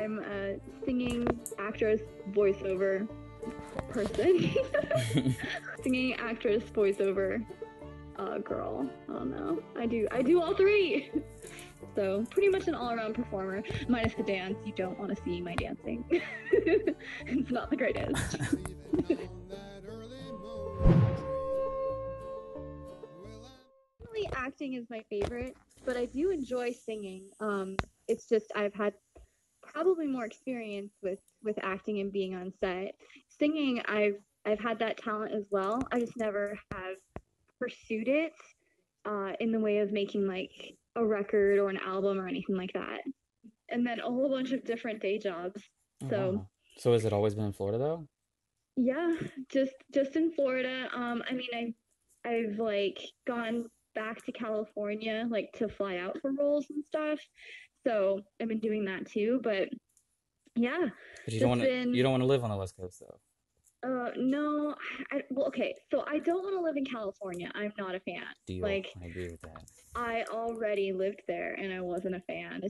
I'm a singing, actress, voiceover person. Singing, actress, voiceover girl. I don't know. I do all three. So pretty much an all-around performer, minus the dance. You don't want to see my dancing. It's not the greatest. Definitely acting is my favorite, but I do enjoy singing. It's just I've had probably more experience with acting and being on set. Singing, I've had that talent as well. I just never have pursued it in the way of making like a record or an album or anything like that. And then a whole bunch of different day jobs. Oh, So wow. So has it always been in Florida though? yeah, just in Florida. I mean, I've like gone back to California like to fly out for roles and stuff. So I've been doing that too. But yeah, But you don't just want to been you don't want to live on the West Coast though. no, well, okay, so I don't want to live in California. I'm not a fan. Deal. Like, I agree with that. I already lived there and I wasn't a fan.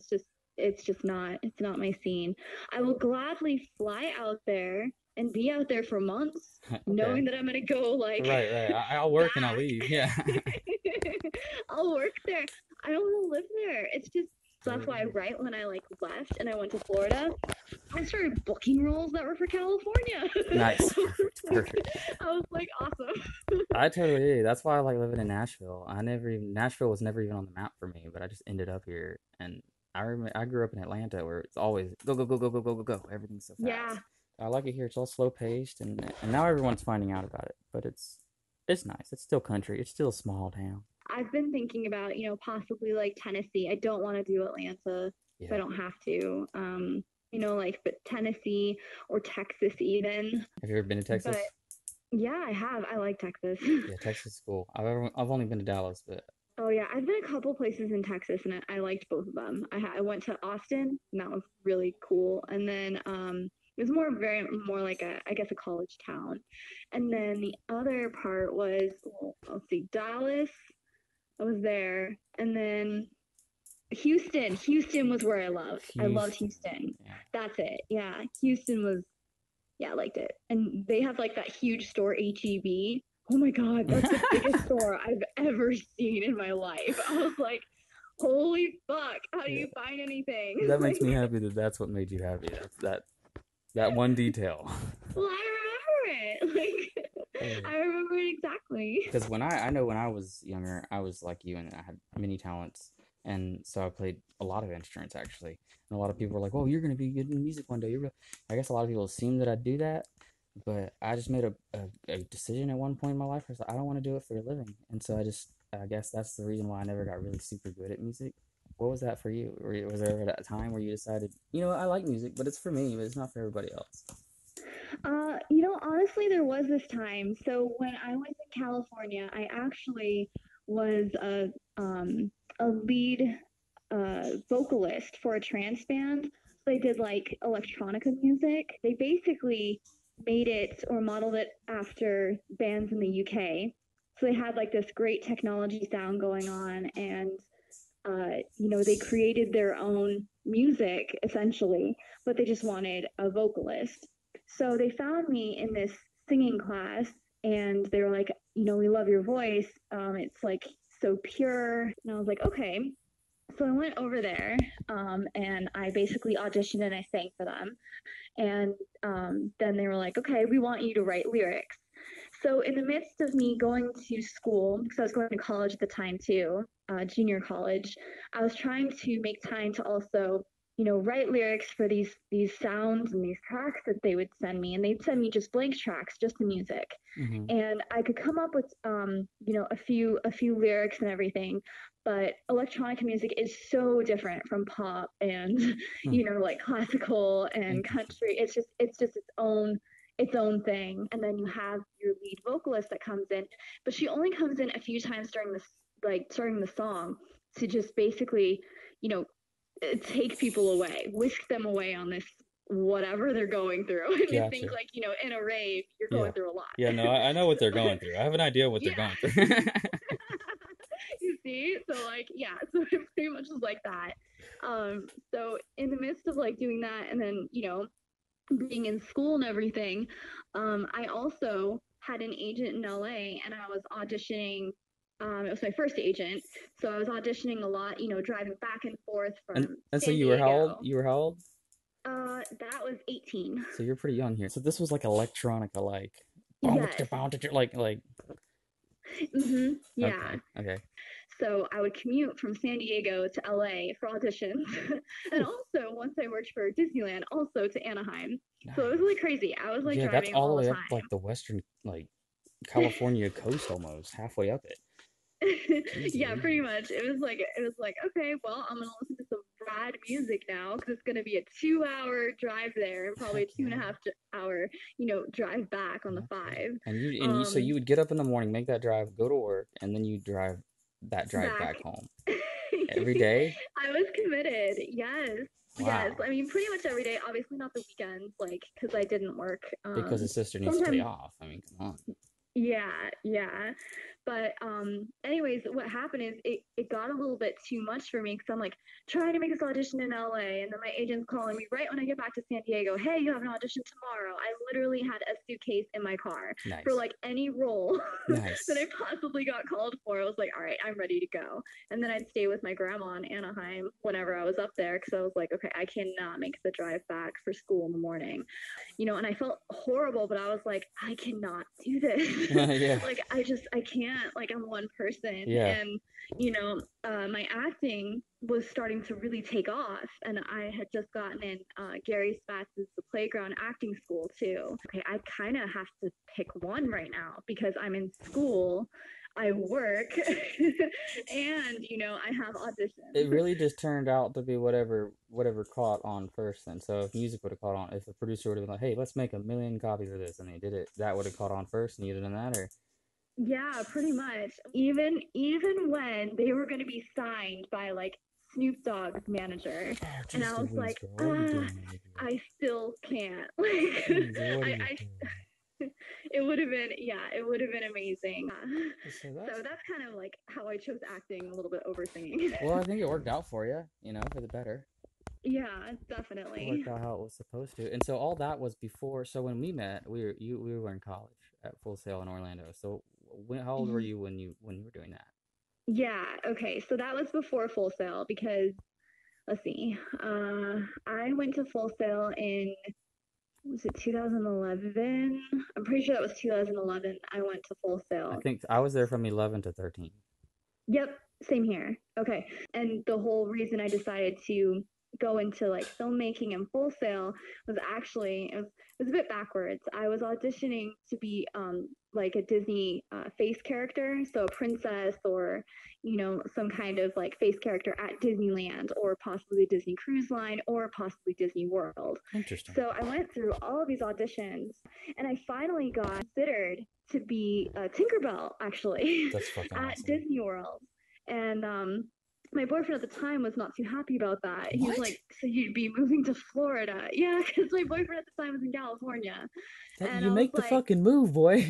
It's not my scene. I will gladly fly out there and be out there for months, Okay. knowing that I'm gonna go like Right, right. I'll work and I'll back. leave. Yeah. I'll work there. I don't want to live there. It's just Totally that's why agree. right when I like left and I went to Florida, I started booking roles that were for California. Nice. Perfect. Perfect. I was like, awesome. I totally agree. That's why I like living in Nashville. Nashville was never even on the map for me, but I just ended up here. And I grew up in Atlanta where it's always go go go go go go go go. Everything's so Yeah, fast. I like it here. It's all slow paced, and now everyone's finding out about it. But it's nice. It's still country. It's still a small town. I've been thinking about, possibly like Tennessee. I don't want to do Atlanta if I Yeah. don't have to. Like but Tennessee or Texas even. Have you ever been to But Texas? yeah, I have. I like Texas. Yeah, Texas is cool. I've only been to Dallas, but Oh yeah, I've been a couple places in Texas and I liked both of them. I went to Austin and that was really cool. And then it was more like I guess a college town. And then the other part was, well, let's see, Dallas. I was there. And then Houston. Houston was where I loved. I loved Houston. Houston. Yeah. That's it. Yeah. Houston was, yeah, I liked it. And they have like that huge store, HEB. Oh my God, that's the biggest store I've ever seen in my life. I was like, holy fuck, how do Yeah. you find anything? That makes me Like, happy that that's what made you happy. That one detail. well, I remember it. Like, I remember it exactly. Because I know when I was younger, I was like you, and I had many talents, and so I played a lot of instruments actually. And a lot of people were like, "Oh, you're gonna be good in music one day." I guess a lot of people assume that I'd do that, but I just made a decision at one point in my life. I was like, I don't want to do it for a living, and so I guess that's the reason why I never got really super good at music. What was that for you? Was there ever that time where you decided, I like music, but it's for me, but it's not for everybody else? Honestly, there was this time. So when I was in California, I actually was a lead vocalist for a trance band. So they did like electronica music. They basically made it or modeled it after bands in the UK. So they had like this great technology sound going on, and they created their own music essentially, but they just wanted a vocalist. So they found me in this singing class and they were like, we love your voice. It's like so pure. And I was like, okay. So I went over there and I basically auditioned and I sang for them. And then they were like, okay, we want you to write lyrics. So in the midst of me going to school, because I was going to college at the time too, junior college, I was trying to make time to also, write lyrics for these sounds and these tracks that they would send me, and they'd send me just blank tracks, just the music, Mm-hmm. and I could come up with, a few lyrics and everything. But electronic music is so different from pop and Hmm. like classical and Interesting. country. It's just its own thing. And then you have your lead vocalist that comes in, but she only comes in a few times during this, like during the song, to just basically, you know, take people away, whisk them away on this whatever they're going through. And you think Gotcha. like, in a rave, you're Yeah. going through a Yeah, lot. no, I know what they're going through. I have an idea what they're Yeah. going through. You see see? So like, yeah, so it pretty much was like that. So in the midst of like doing that and then, being in school and everything, I also had an agent in LA and I was auditioning. It was my first agent, so I was auditioning a lot, driving back and forth from And so San you were how old? Diego. You were how old? That was 18. So you're pretty young here. So this was like electronica, like Yes. like Yeah. okay, okay. So I would commute from San Diego to LA for auditions. And Whew, also, once I worked for Disneyland, also to Anaheim. So it was really nice. crazy. I was like Yeah, that's driving all the all the way up time. like the western like California coast almost, halfway up it. Jeez Yeah, pretty Louise. much. It was like, okay, well, I'm gonna listen to some rad music now because it's gonna be a 2 hour drive there and probably Heck a two and a yeah. half hour, drive back on the Heck yeah. five. And you so Um, you would get up in the morning, make that drive, go to work, and then you drive back. back home every day? I was committed. Yes. Yes. Wow. I mean, pretty much every day. Obviously, not the weekends, like, because I didn't work. Because his sister needs to pay Sometimes off. I mean, come on. yeah, yeah. But anyways, what happened is it got a little bit too much for me because I'm like trying to make this audition in LA and then my agent's calling me right when I get back to San Diego. Hey, you have an audition tomorrow. I literally had a suitcase in my car for Nice. like any role that I Nice. possibly got called for. I was like, all right, I'm ready to go. And then I'd stay with my grandma in Anaheim whenever I was up there because I was like, okay, I cannot make the drive back for school in the morning, and I felt horrible, but I was like, I cannot do this. Yeah. Like, I can't, like, I'm one person. Yeah. And, my acting was starting to really take off. And I had just gotten in Gary Spatz's The Playground acting school, too. Okay, I kind of have to pick one right now because I'm in school. I work and I have It auditions. really just turned out to be whatever caught on first then. So if music would have caught on, if the producer would have been like, hey, let's make a million copies of this and they did it, that would have caught on first and you'd have done that or Yeah, pretty much. Even when they were going to be signed by like Snoop Dogg's manager, oh and jeez I was Louise like, girl, what are you doing over here? I still can't. Like, Jeez, what are you I doing? it would have been, yeah, it would have been amazing. So So that's that's kind of like how I chose acting a little bit over singing. well, I think it worked out for you, for the better. Yeah, It definitely. worked out how it was supposed to. And so all that was before. So when we met, we were in college at Full Sail in Orlando. So how old were you when you were doing that? Yeah, okay. So that was before Full Sail because let's see. I went to Full Sail in was it 2011? I'm pretty sure that was 2011. I went to Full I Sail. think I was there from 11 to 13. Yep, same here. Okay. And the whole reason I decided to go into like filmmaking and Full Sail was actually it was a bit backwards. I was auditioning to be like a Disney face character, so a princess or some kind of like face character at Disneyland or possibly Disney Cruise Line or possibly Disney World. Interesting. So I went through all of these auditions and I finally got considered to be Tinkerbell actually That's fucking at awesome. Disney World. And my boyfriend at the time was not too happy about that. He's What? like, "So you'd be moving to Florida?" Yeah, because my boyfriend at the time was in California, That and you I was make the like, fucking move, boy.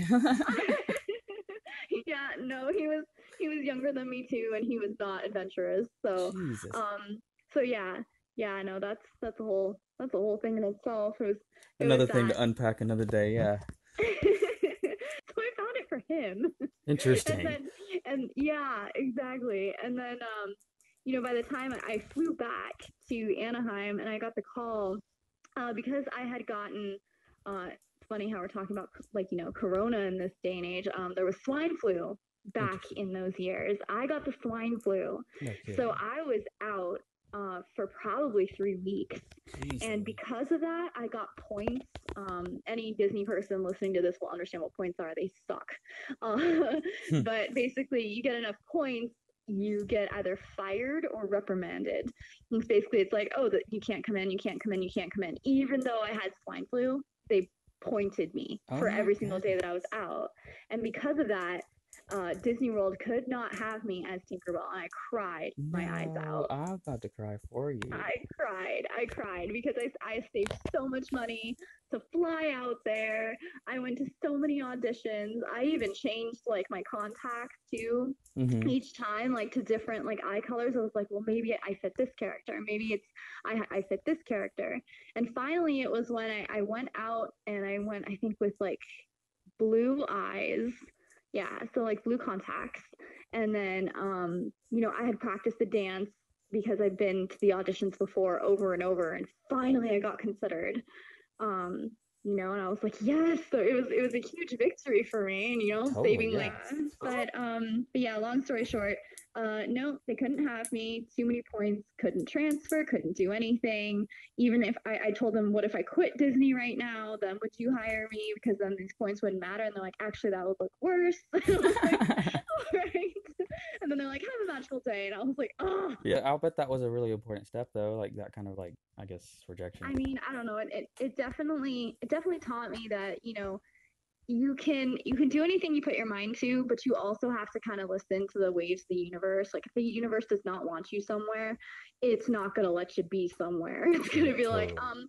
"Yeah, no, he was younger than me too, and he was not adventurous." So, Jesus. um, so yeah, yeah, no, that's a whole thing in itself. It was Another thing that. to unpack another day. Yeah. So I found it for him. And Interesting. then and yeah, exactly. And then by the time I flew back to Anaheim and I got the call, because I had gotten it's funny how we're talking about like, corona in this day and age. There was swine flu back Interesting. in those years. I got the swine flu. No So kidding. I was out for probably 3 weeks. Jeez And Louise. because of that, I got points. Any Disney person listening to this will understand what points are. They suck. But basically, you get enough points, you get either fired or reprimanded. And basically, it's like, oh, you can't come in, you can't come in, you can't come in. Even though I had swine flu, they pointed me Oh for my every single day that I was goodness. out. And because of that, Disney World could not have me as Tinkerbell, and I cried my eyes No, out. I'm about to cry for you. I cried because I saved so much money to fly out there. I went to so many auditions. I even changed like my contacts too Mm-hmm. each time, like to different like eye colors. I was like, well, maybe I fit this character. Maybe it's I fit this character. And finally, it was when I went out and I went, I think, with like blue eyes. Yeah, so like blue contacts. And then I had practiced the dance because I've been to the auditions before over and over, and finally I got considered. Um, and I was like, yes, so it was a huge victory for me, and Totally, saving like yeah. but yeah, long story short, no, they couldn't have me, too many points, couldn't transfer, couldn't do anything. Even if I told them, what if I quit Disney right now, then would you hire me? Because then these points wouldn't matter. And they're like, actually, that would look worse. I was like, all right. And then they're like, have a magical day. And I was like, oh. Yeah, I'll bet that was a really important step though, like that kind of like I guess rejection. I mean, I don't know. It definitely taught me that, you can do anything you put your mind to, but you also have to kind of listen to the waves of the universe. Like if the universe does not want you somewhere, it's not gonna let you be somewhere. It's gonna Yeah, be like, totally.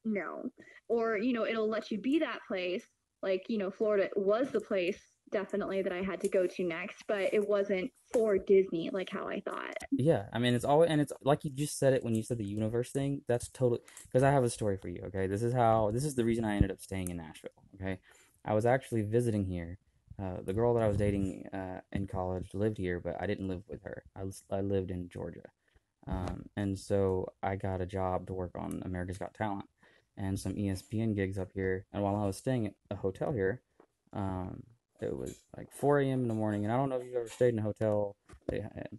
no. Or, it'll let you be that place. Like, Florida was the place definitely that I had to go to next, but it wasn't for Disney like how I thought. Yeah, I mean it's always and it's like you just said it when you said the universe thing. That's totally because I have a story for you. Okay, this is the reason I ended up staying in Nashville. Okay, I was actually visiting here. The girl that I was dating in college lived here, but I didn't live with her. I lived in Georgia, and so I got a job to work on America's Got Talent and some ESPN gigs up here. And while I was staying at a hotel here, um, it was like 4 a.m. in the morning, and I don't know if you've ever stayed in a hotel,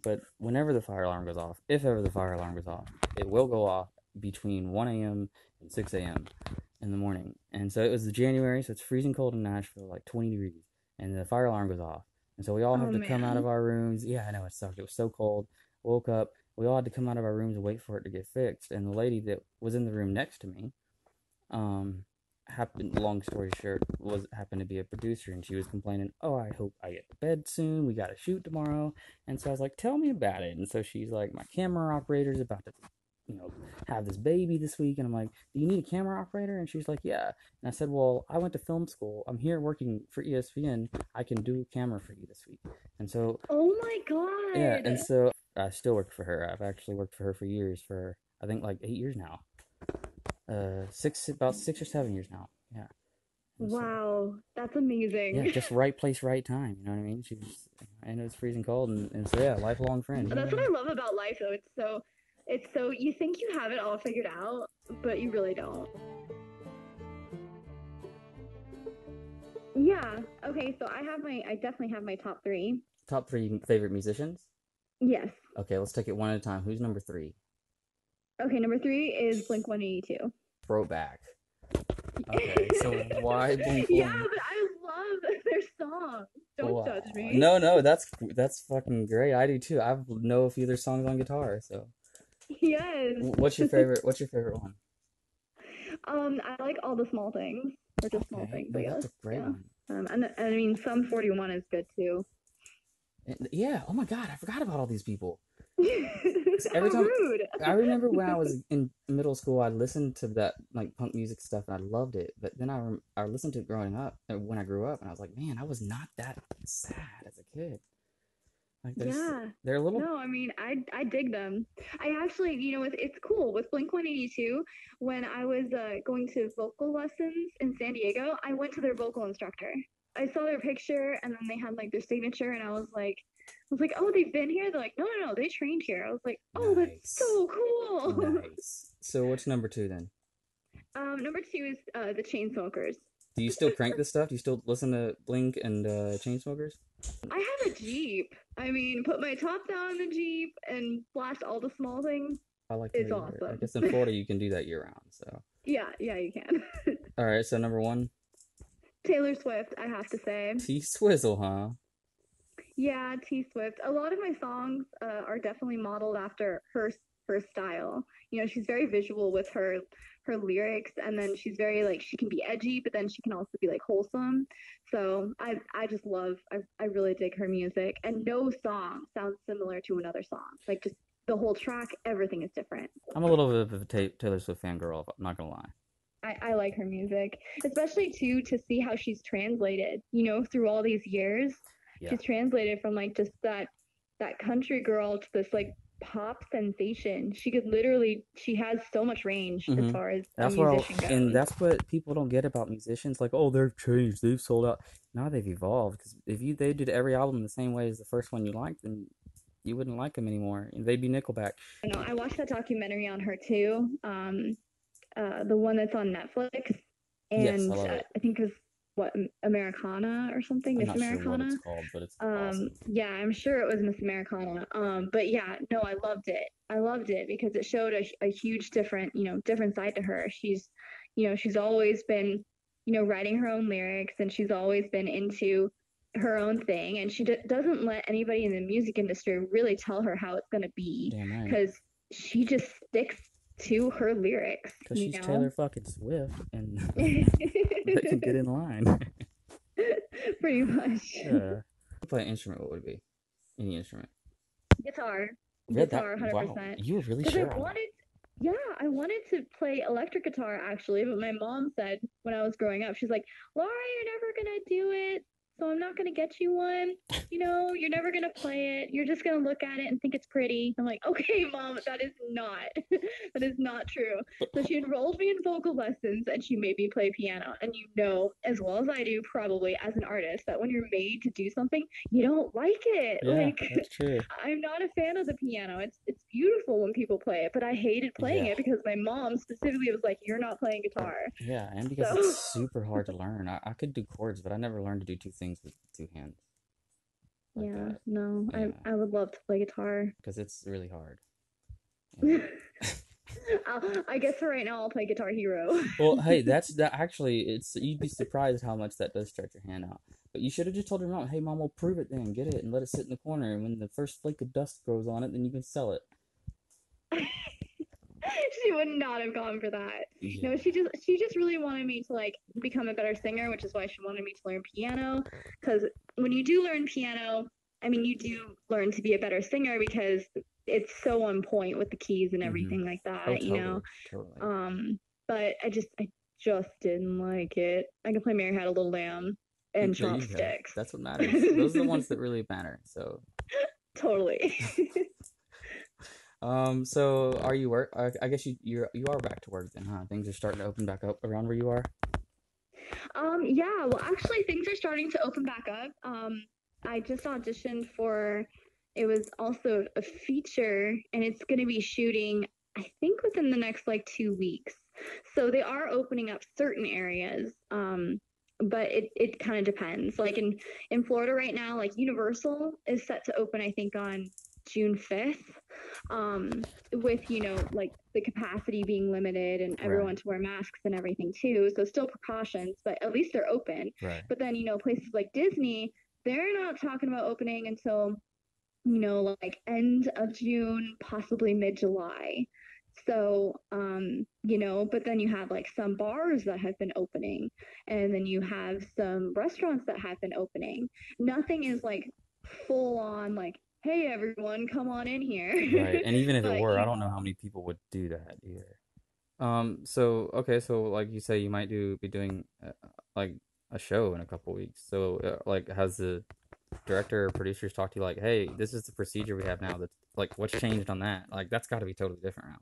but whenever the fire alarm goes off, if ever the fire alarm goes off, it will go off between 1 a.m. and 6 a.m. in the morning. And so it was January, so it's freezing cold in Nashville, like 20 degrees, and the fire alarm goes off. And so we all Oh have to come out man. of our rooms. Yeah, I know it sucked. It was so cold. Woke up. We all had to come out of our rooms and wait for it to get fixed. And the lady that was in the room next to me, um, happened long story short was happened to be a producer, and she was complaining, oh, I hope I get to bed soon, we gotta shoot tomorrow. And so I was like, tell me about it. And so she's like, my camera operator's about to you know have this baby this week. And I'm like, do you need a camera operator? And she's like, yeah. And I said, well, I went to film school, I'm here working for ESPN, I can do camera for you this week. And so Oh my yeah, and god. so I still work for her. I've actually worked for her for years, for I think like 8 years now, about 6 or 7 years now. Yeah. And so, Wow, that's yeah, amazing. just right place, right time. You know what I mean? I know it's freezing cold, and so yeah, lifelong friend. That's what I love about life though. It's so you think you have it all figured out, but you really don't. Yeah. Okay, so I definitely have my top 3. Top three favorite musicians? Yes. Okay, let's take it one at a time. Who's number three? Okay, number 3 is Blink 182. Throwback. Okay, so why Blink Yeah, One? but I love their songs. Don't Wow. judge me. No, no, that's fucking great. I do too. I know a few of their songs on guitar. So, Yes. what's your favorite? What's your favorite one? I like all the small things, or just small Okay, things, I no, that's guess. a great Yeah. one. And I mean, Sum 41 is good too. Yeah. Oh my God, I forgot about all these people. How Every time rude. I remember when I was in middle school, I listened to that like punk music stuff and I loved it. But then I listened to it growing up, when I grew up, and I was like, man, I was not that sad as a kid. Like Yeah. they're a little. No, I mean, I dig them. I actually, it's cool with Blink 182. When I was going to vocal lessons in San Diego, I went to their vocal instructor. I saw their picture, and then they had like their signature, and I was like, oh, they've been here. They're like, no, no, no, they trained here. I was like, oh, that's Nice, so cool. nice. So what's number two then? Number 2 is the Chainsmokers. Do you still crank this stuff? Do you still listen to Blink and Chainsmokers? I have a Jeep. I mean, put my top down in the Jeep and blast all the small things. I like the way It's you word. I awesome. guess in Florida you can do that year round. So, Yeah, yeah, you can. all right. So number one, Taylor Swift, I have to say. T Swizzle, huh? Yeah, T Swift. A lot of my songs are definitely modeled after her her style. She's very visual with her lyrics, and then she's very like she can be edgy, but then she can also be like wholesome. So I just love I really dig her music, and no song sounds similar to another song. Like just the whole track, everything is different. I'm a little bit of a Taylor Swift fangirl. I'm not gonna lie. I like her music, especially too to see how she's translated, through all these years. Yeah. She's translated from like just that country girl to this like pop sensation. She has so much range as Hmm. far as a That's what, musician and goes. that's what people don't get about musicians. Like, oh, they've changed, they've sold out. Now they've evolved. Because if they did every album the same way as the first one you liked, then you wouldn't like them anymore. And they'd be Nickelback. I watched that documentary on her too. The one that's on Netflix, Yes, I and love it. I think it was what Americana or something, I'm Miss not sure what it's Americana. called, but it's awesome. Yeah, I'm sure it was Miss Americana. But yeah, no, I loved it. I loved it because it showed a huge different side to her. She's always been, writing her own lyrics, and she's always been into her own thing, and she doesn't let anybody in the music industry really tell her how it's going to be Damn right. because she just sticks to her lyrics, Because she's Taylor fucking Swift, and they can get in line. Pretty much. Yeah. Play an instrument, what would it be? Any instrument. Guitar, Read that. guitar, Wow, 100%. you were really Because I sure on that. wanted, yeah, I wanted to play electric guitar actually, but my mom said when I was growing up, she's like, Laura, you're never gonna do it, so I'm not gonna get you one. You're never gonna play it. You're just gonna look at it and think it's pretty. I'm like, okay, mom, that is not, that is not true. So she enrolled me in vocal lessons and she made me play piano. And as well as I do, probably as an artist, that when you're made to do something, you don't like it. Yeah, Like that's true. I'm not a fan of the piano. It's beautiful when people play it, but I hated playing Yeah. it because my mom specifically was like, "You're not playing guitar." Yeah, and because it's So super hard to learn. I could do chords, but I never learned to do two things with two hands like yeah, that. no, I Yeah, I would love to play guitar. because it's really hard. And I guess for right now I'll play Guitar Hero. well, hey, that's that actually it's you'd be surprised how much that does stretch your hand out. But you should have just told your mom, "Hey, mom, we'll prove it then. Get it and let it sit in the corner, and when the first flake of dust grows on it, then you can sell it." She would not have gone for that. Yeah. No, she just really wanted me to like become a better singer, which is why she wanted me to learn piano. Because when you do learn piano, I mean, you do learn to be a better singer because it's so on point with the keys and Mm-hmm. everything like Oh, that. totally, totally. But I just didn't like it. I can play Mary Had a Little Lamb and There you go. chopsticks. That's what matters. Those are the ones that really matter. So, Totally. so are you work? I guess you are back to work then, huh? Things are starting to open back up around where you are. Yeah, well, actually, things are starting to open back up. I just auditioned for, it was also a feature, and it's going to be shooting, I think, within the next like 2 weeks. So they are opening up certain areas, but it kind of depends. Like in Florida right now, like Universal is set to open, I think, on June 5th, with, like the capacity being limited and everyone Right. to wear masks and everything too. So still precautions, but at least they're open. Right. But then, places like Disney, they're not talking about opening until, like end of June, possibly mid-July. So, but then you have like some bars that have been opening, and then you have some restaurants that have been opening. Nothing is like full on like, hey everyone, come on in Right. here. And even if it But were, I don't know how many people would do that either. So okay, so like you say, you might be doing like a show in a couple weeks. So like, has the director or producers talked to you like, hey, this is the procedure we have now. That's like, what's changed on that? Like, that's got to be totally different now.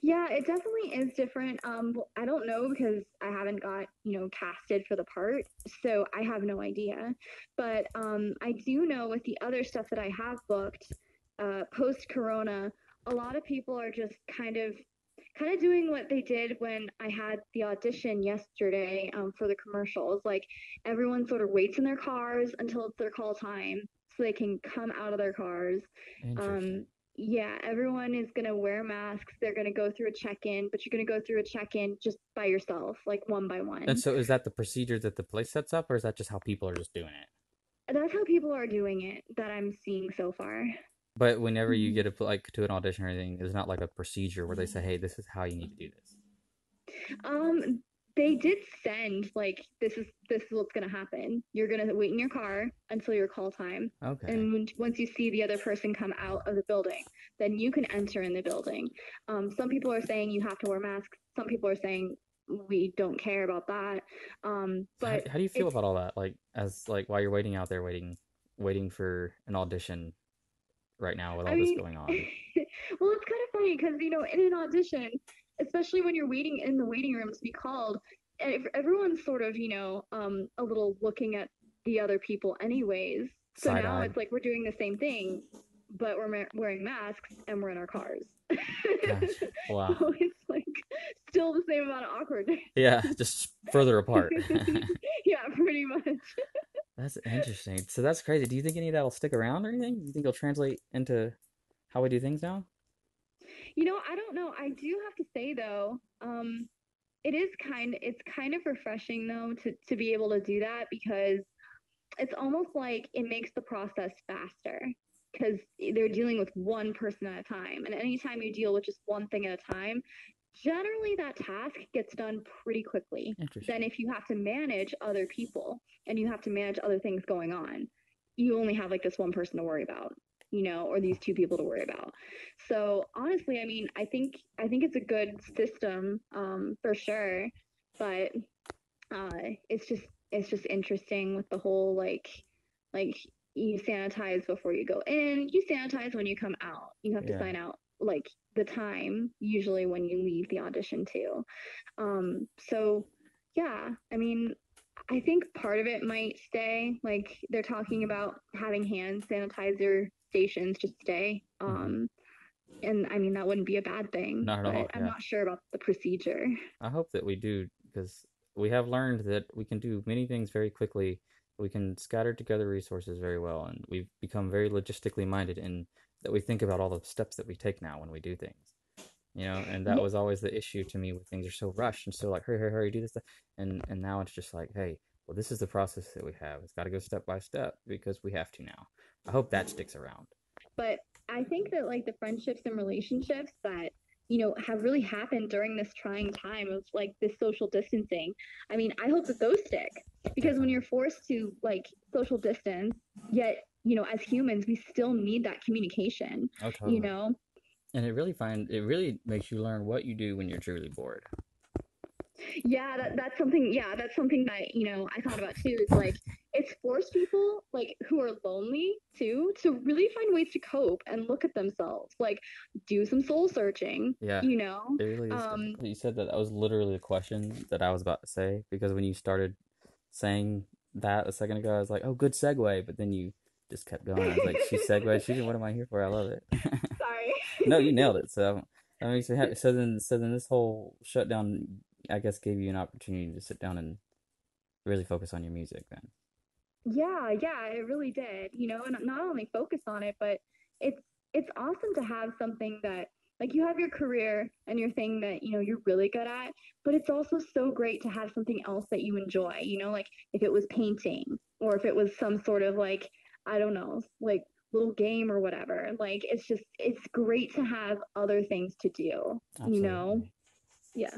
yeah, it definitely is different. I don't know because I haven't got, casted for the part, so I have no idea. But I do know with the other stuff that I have booked, post Corona, a lot of people are just kind of doing what they did when I had the audition yesterday, for the commercials. Like everyone sort of waits in their cars until it's their call time so they can come out of their cars. Interesting. Um, yeah, everyone is going to wear masks. They're going to go through a check-in, but you're going to go through a check-in just by yourself, like one by And one. so, is that the procedure that the place sets up, or is that just how people are just doing it? That's how people are doing it that I'm seeing so far. But whenever you Mhm. get to an audition or anything, there's not like a procedure where they say, "Hey, this is how you need to do this." Um, they did send like this is what's gonna happen. You're gonna wait in your car until your call time, Okay. and once you see the other person come out of the building, then you can enter in the building. Some people are saying you have to wear masks. Some people are saying we don't care about that. So But how do you feel it's about all that? Like as like while you're waiting out there, waiting for an audition right now with I all this mean, going on. well, it's kind of funny because in an audition, especially when you're waiting in the waiting room to be called, everyone's sort of a little looking at the other people anyways. So now Side-eyed. it's like we're doing the same thing, but we're wearing masks and we're in our cars. Gosh. Wow. So it's like still the same amount of awkwardness. Yeah, just further apart. Yeah, pretty much. That's interesting. So that's crazy. Do you think any of that will stick around or anything? Do you think it'll translate into how we do things now? I don't know. I do have to say though, it's kind of refreshing though to be able to do that because it's almost like it makes the process faster because they're dealing with one person at a time. And anytime you deal with just one thing at a time, generally that task gets done pretty quickly than Interesting. if you have to manage other people and you have to manage other things going on. You only have like this one person to worry about, or these two people to worry about. So honestly, I mean, I think it's a good system for sure, but it's just interesting with the whole like you sanitize before you go in, you sanitize when you come out. You have to Yeah. sign out like the time usually when you leave the audition too. So yeah, I mean, I think part of it might stay. Like they're talking about having hand sanitizer stations just stay. Hmm. And I mean that wouldn't be a bad thing, Not at all. but I'm Yeah. not sure about the procedure. I hope that we do because we have learned that we can do many things very quickly. We can scatter together resources very well, and we've become very logistically minded in that we think about all the steps that we take now when we do things. And that Yeah, was always the issue to me when things are so rushed and so like hurry, hurry, hurry, do this stuff. And now it's just like, hey, well, this is the process that we have. It's got to go step by step because we have to now. I hope that sticks around. but I think that like the friendships and relationships that have really happened during this trying time of like this social distancing. I mean, I hope that those stick because when Definitely. you're forced to like social distance, yet as humans, we still need that communication. Oh, You totally. know, And it really makes you learn what you do when you're truly bored. yeah, that's something that I thought about too. Is like it's forced people like who are lonely too to really find ways to cope and look at themselves, like do some soul searching. Yeah, You know, it really is um, difficult. You said that was literally the question that I was about to say because when you started saying that a second ago, I was like, "Oh, good segue," but then you just kept going. I was like, "She segued. She did. What am I here for? I love it." sorry. No, you nailed it. So that makes me happy. So then this whole shutdown, I guess, gave you an opportunity to sit down and really focus on your music. Then. Yeah, it really did. And not only focus on it, but it's it's awesome to have something that like you have your career and your thing that you're really good at, but it's also so great to have something else that you enjoy. Like if it was painting or if it was some sort of like I don't know, like little game or whatever. Like it's great to have other things to do. Absolutely. Yeah.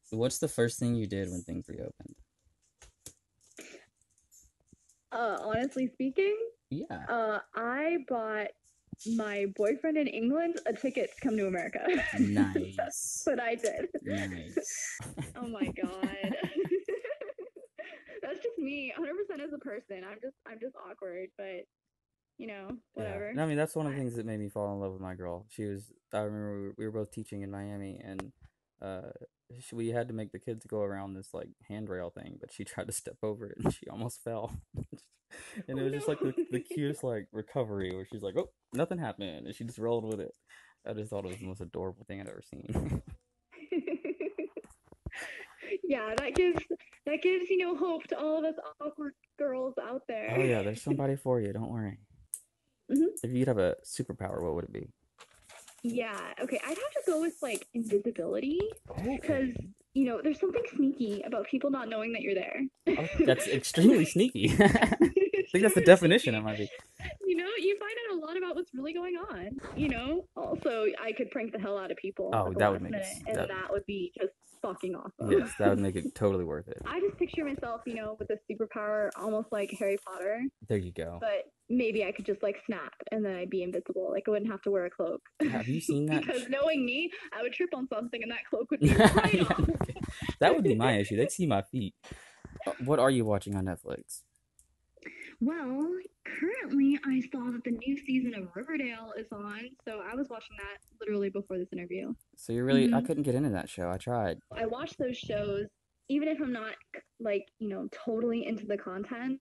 So what's the first thing you did when things reopened? Honestly speaking, Yeah. I bought my boyfriend in England a ticket to come to America. That's Nice. what I did. Nice. Oh my god. That's just me, 100% as a person. I'm just awkward, but Yeah. whatever. No, I mean, that's one of the I, things that made me fall in love with my girl. I remember we were both teaching in Miami, and uh, we had to make the kids go around this like handrail thing, but she tried to step over it and she almost fell. And it oh was just like the no. cutest like recovery where she's like, oh, nothing happened. And she just rolled with it. I just thought it was the most adorable thing I'd ever seen. Yeah, that gives hope to all of us awkward girls out Oh, there. yeah, there's somebody for you. Don't worry. Mhm. If you could have a superpower, what would it be? Yeah, okay. I'd have to go with like invisibility because, Okay. there's something sneaky about people not knowing that you're there. Oh, that's extremely sneaky. I think that's the Super definition, it sneaky. might be. You find out a lot about what's really going on? Also, I could prank the hell out of people Oh, at the that would last make it. minute, and that would be just fucking awesome. Yes, that would make it totally worth it. I just picture myself, with a superpower, almost like Harry Potter, There you go. but maybe I could just like snap and then I'd be invisible. Like I wouldn't have to wear a cloak. Have you seen that? Because knowing me, I would trip on something and that cloak would be right Yeah, off. okay. That would be my issue. They'd see my feet. What are you watching on Netflix? Well, currently I saw that the new season of Riverdale is on, so I was watching that literally before this interview. So you're really, I couldn't get into that show. I tried. I watch those shows even if I'm not like, totally into the content.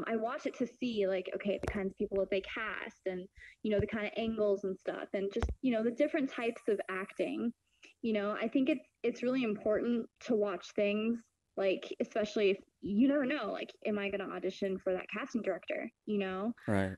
I watch it to see like, okay, the kinds of people that they cast and, the kind of angles and stuff and just, the different types of acting. I think it's really important to watch things like, especially if you never know, like, am I going to audition for that casting director, Right.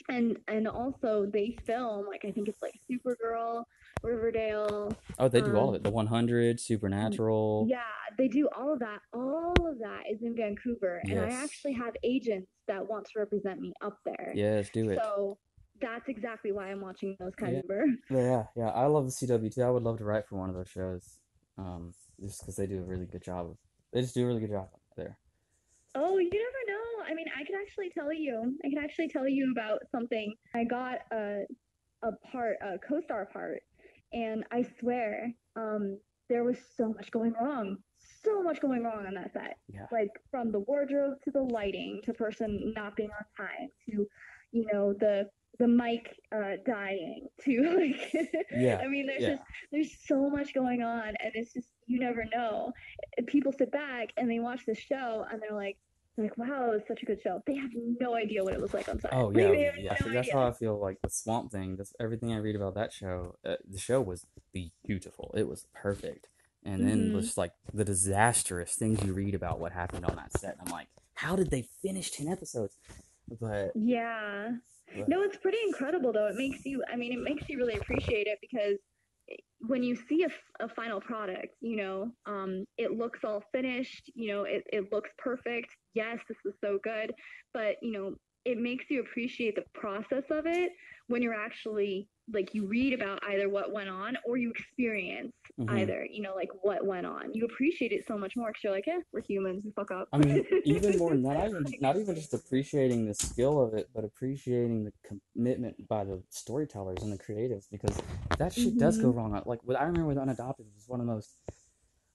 And also they film, like, I think it's like Supergirl, Riverdale. Oh, they do all of it. The 100, Supernatural. Yeah, they do all of that. All of that is in Vancouver, and I Yes. actually have agents that want to represent me up there. Yes, do it. So that's exactly why I'm watching those kind Yeah. of birds. Yeah. I love the CW too. I would love to write for one of those shows. Just because they do a really good job. They just do a really good job there. Oh, you never know. I mean, I could actually tell you about something. I got a co-star part, and I swear, there was so much going wrong. So much going wrong on that set. Yeah. Like from the wardrobe to the lighting to person not being on time to, the mic dying to like Yeah. I mean there's so much going on, and it's just you never know. People sit back and they watch the show and they're like, wow, it was such a good show. They have no idea what it was like on set. Oh Like, yeah, they yeah. have no That's idea. how I feel like the Swamp Thing. That's everything I read about that show. The show was beautiful. It was perfect. And then just like the disastrous things you read about what happened on that set. I'm like, how did they finish 10 episodes? But Yeah. No, it's pretty incredible though. It makes you really appreciate it because when you see a final product, it looks all finished, it looks perfect. Yes, this is so good. But, it makes you appreciate the process of it when you're actually like you read about either what went on or you experience either, like what went on. You appreciate it so much more because you're like, yeah, we're humans, we fuck up. I mean, even more than that, not even just appreciating the skill of it, but appreciating the commitment by the storytellers and the creatives, because that shit does go wrong. Like, I remember with Unadopted, it was one of the most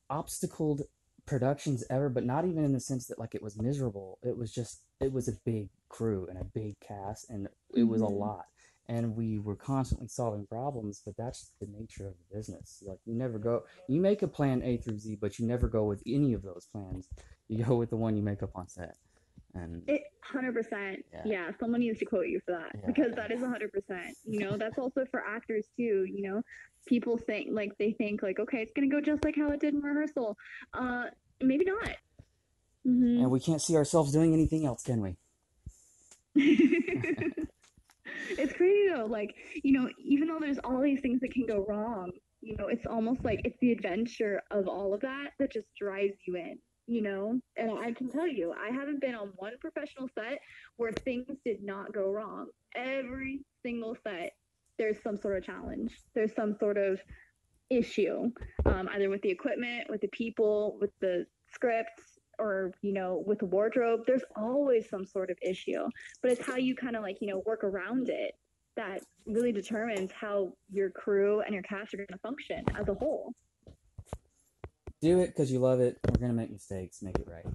obstacled productions ever, but not even in the sense that like it was miserable. It was a big crew and a big cast, and it was a lot. And we were constantly solving problems, but that's the nature of the business. Like you make a plan A through Z, but you never go with any of those plans. You go with the one you make up on set. And 100%. Yeah, someone needs to quote you for that because that is 100%. That's also for actors too. People think like okay, it's gonna go just like how it did in rehearsal. Maybe not. And we can't see ourselves doing anything else, can we? It's crazy though, like, even though there's all these things that can go wrong, it's almost like it's the adventure of all of that that just drives you in, and I can tell you, I haven't been on one professional set where things did not go wrong. Every single set, there's some sort of challenge. There's some sort of issue, either with the equipment, with the people, with the scripts, or with the wardrobe. There's always some sort of issue, but it's how you kind of like work around it that really determines how your crew and your cast are going to function as a whole. Do it because you love it. We're gonna make mistakes. Make it right.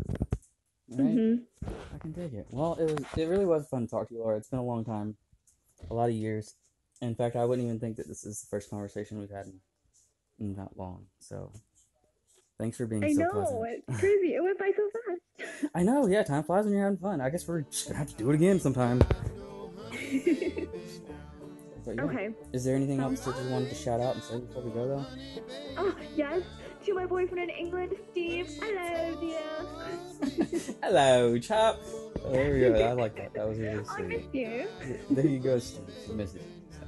I can dig it. Well, it really was fun to talk to you, Laura. It's been a long time, a lot of years. In fact, I wouldn't even think that this is the first conversation we've had in that long. So thanks for being so pleasant. I know, it's crazy. It went by so fast. I know, yeah, time flies when you're having fun. I guess we're just going to have to do it again sometime. But, yeah. Okay. Is there anything else that you wanted to shout out and say before we go, though? Oh, yes. To my boyfriend in England, Steve. Hello, dear. Hello, chap. Oh, there we go. I like that. That was really sweet. I missed you. There you go, Steve. You missed it. So.